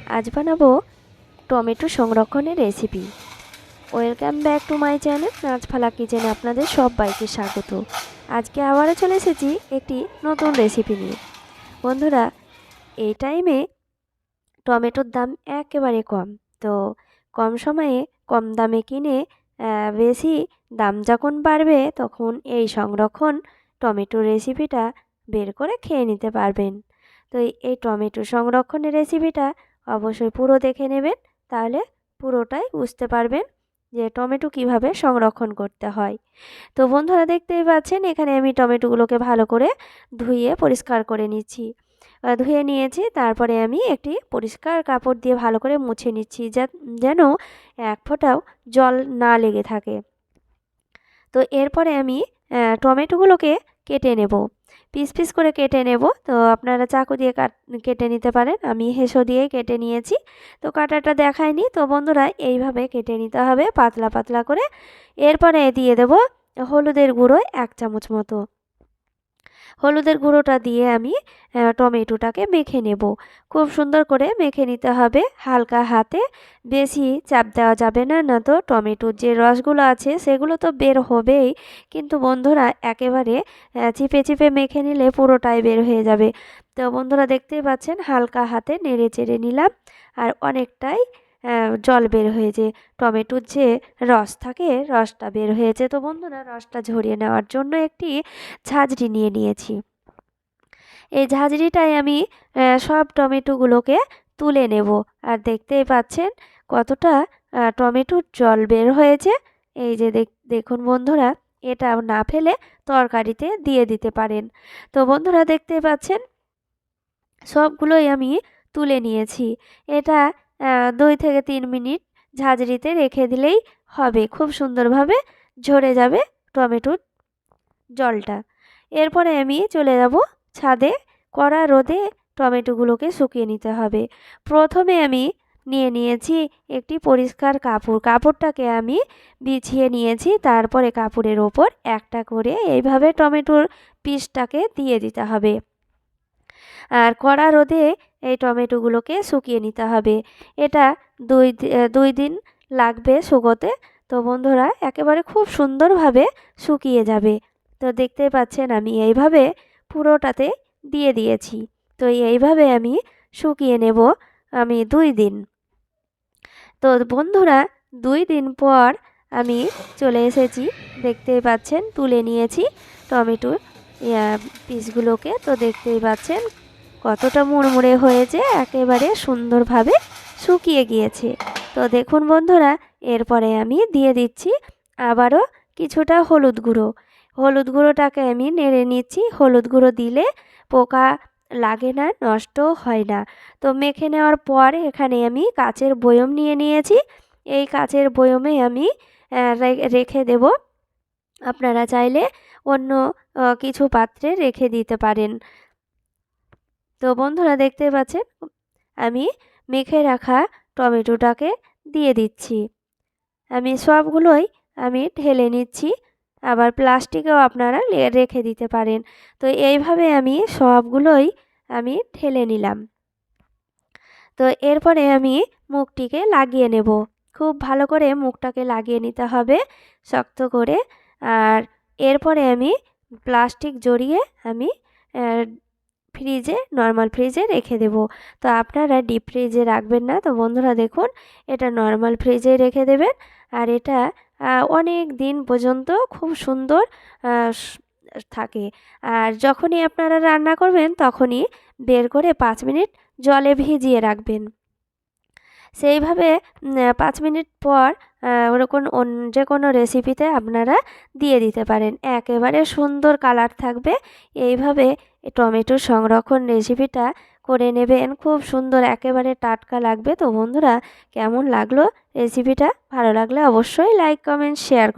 আজ বানাবো টমেটো সংরক্ষণের recipe. Welcome back to my channel নাচফালা কিচেনে আপনাদের সবাইকে স্বাগত। আজকে আবারও চলে এসেছি একটি নতুন রেসিপি নিয়ে। বন্ধুরা, এই টাইমে টমেটোর দাম একেবারে কম, তো কম সময়ে কম দামে কিনে বেশি দাম যখন বাড়বে তখন এই সংরক্ষণ টমেটো রেসিপিটা বের করে খেয়ে নিতে পারবেন। তো এই টমেটো সংরক্ষণের রেসিপিটা অবশ্যই পুরো দেখে নেবেন, তাহলে পুরোটাই বুঝতে পারবেন যে টমেটো কিভাবে সংরক্ষণ করতে হয়। তো বন্ধুরা, দেখতেই পাচ্ছেন এখানে আমি টমেটোগুলোকে ভালো করে ধুয়ে পরিষ্কার করে নিচ্ছি। ধুয়ে নিয়েছি, তারপরে আমি একটি পরিষ্কার কাপড় দিয়ে ভালো করে মুছে নিচ্ছি যেন এক ফোঁটাও জল না লেগে থাকে। তো এরপরে আমি টমেটোগুলোকে কেটে নেব, পিস পিস করে কেটে নেব। তো আপনারা চাকু দিয়ে কেটে নিতে পারেন, আমি হেঁসো দিয়ে কেটে নিয়েছি। তো কাটাটা দেখায়নি, তো বন্ধুরা এইভাবে কেটে নিতে হবে পাতলা পাতলা করে। এরপরে দিয়ে দেব হলুদের গুঁড়ো 1 চামচ মতো। হলুদের গুঁড়োটা দিয়ে আমি টমেটোটাকে মেখে নেব। খুব সুন্দর করে মেখে নিতে হবে হালকা হাতে, বেশি চাপ দেওয়া যাবে না, না তো টমেটোর যে রসগুলো আছে সেগুলো তো বের হবেই, কিন্তু বন্ধুরা একেবারে চিপে চিপে মেখে নিলে পুরোটাই বের হয়ে যাবে। তো বন্ধুরা, দেখতেই পাচ্ছেন হালকা হাতে নেড়ে চেড়ে নিলাম, আর অনেকটাই জল বের হয়েছে। টমেটোর যে রস থাকে রসটা বের হয়েছে। তো বন্ধুরা, রসটা ঝরিয়ে নেওয়ার জন্য একটি ঝাঁঝরি নিয়ে নিয়েছি। এই ঝাঁঝরিটায় আমি সব টমেটোগুলোকে তুলে নেব। আর দেখতেই পাচ্ছেন কতটা টমেটোর জল বের হয়েছে। এই যে দেখুন বন্ধুরা, এটা না ফেলে তরকারিতে দিয়ে দিতে পারেন। তো বন্ধুরা, দেখতেই পাচ্ছেন সবগুলোই আমি তুলে নিয়েছি। এটা 2 থেকে 3 মিনিট ঝাঁঝরিতে রেখে দিলেই হবে, খুব সুন্দরভাবে ঝরে যাবে টমেটোর জলটা। এরপরে আমি চলে যাব ছাদে, কড়া রোদে টমেটোগুলোকে শুকিয়ে নিতে হবে। প্রথমে আমি নিয়ে নিয়েছি একটি পরিষ্কার কাপড়, কাপড়টাকে আমি বিছিয়ে নিয়েছি, তারপরে কাপড়ের ওপর একটা করে এইভাবে টমেটোর পিসটাকে দিয়ে দিতে হবে। আর কড়া রোদে এই টমেটোগুলোকে শুকিয়ে নিতে হবে। এটা 2 দিন লাগবে শুকোতে। তো বন্ধুরা, একেবারে খুব সুন্দরভাবে শুকিয়ে যাবে। তো দেখতেই পাচ্ছেন আমি এইভাবে পুরোটাতে দিয়ে দিয়েছি। তো এইভাবে আমি শুকিয়ে নেব আমি 2 দিন। তো বন্ধুরা, 2 দিন পর আমি চলে এসেছি, দেখতেই পাচ্ছেন তুলে নিয়েছি টমেটোর পিসগুলোকে। তো দেখতেই পাচ্ছেন কতটা মুড়মুড়ে হয়েছে, একেবারে সুন্দরভাবে শুকিয়ে গিয়েছে। তো দেখুন বন্ধুরা, এরপরে আমি দিয়ে দিচ্ছি আবারও কিছুটা হলুদ গুঁড়ো। হলুদ গুঁড়োটাকে আমি নেড়ে নিচ্ছি। হলুদ গুঁড়ো দিলে পোকা লাগে না, নষ্টও হয় না। তো মেখে নেওয়ার পর এখানে আমি কাচের বয়ম নিয়ে নিয়েছি। এই কাচের বয়মে আমি রেখে দেব। আপনারা চাইলে অন্য কিছু পাত্রে রেখে দিতে পারেন। তো বন্ধুরা, দেখতে পাচ্ছেন আমি মেখে রাখা টমেটোটাকে দিয়ে দিচ্ছি। আমি সবগুলোই ঢেলে নিচ্ছি, আবার প্লাস্টিকেও আপনারা রেখে দিতে পারেন। তো এইভাবে আমি সবগুলোই ঢেলে নিলাম। তো এরপরে আমি মুখটিকে লাগিয়ে নেব। খুব ভালো করে মুখটাকে লাগিয়ে নিতে হবে শক্ত করে। আর এরপরে আমি প্লাস্টিক জড়িয়ে আমি ফ্রিজে, নর্মাল ফ্রিজে রেখে দেব। তো আপনারা ডিপ ফ্রিজে রাখবেন না। তো বন্ধুরা দেখুন, এটা নর্মাল ফ্রিজে রেখে দেবেন। আর এটা অনেক দিন পর্যন্ত খুব সুন্দর থাকে। আর যখনই আপনারা রান্না করবেন তখনই বের করে 5 মিনিট জলে ভিজিয়ে রাখবেন। সেইভাবে 5 মিনিট পর ওরকম যে কোনো রেসিপিতে আপনারা দিয়ে দিতে পারেন, একেবারে সুন্দর কালার থাকবে। এইভাবে টমেটো সংরক্ষণ রেসিপিটা করে নেবেন, খুব সুন্দর একেবারে টাটকা লাগবে। তো বন্ধুরা, কেমন লাগলো রেসিপিটা? ভালো লাগলে অবশ্যই লাইক কমেন্ট শেয়ার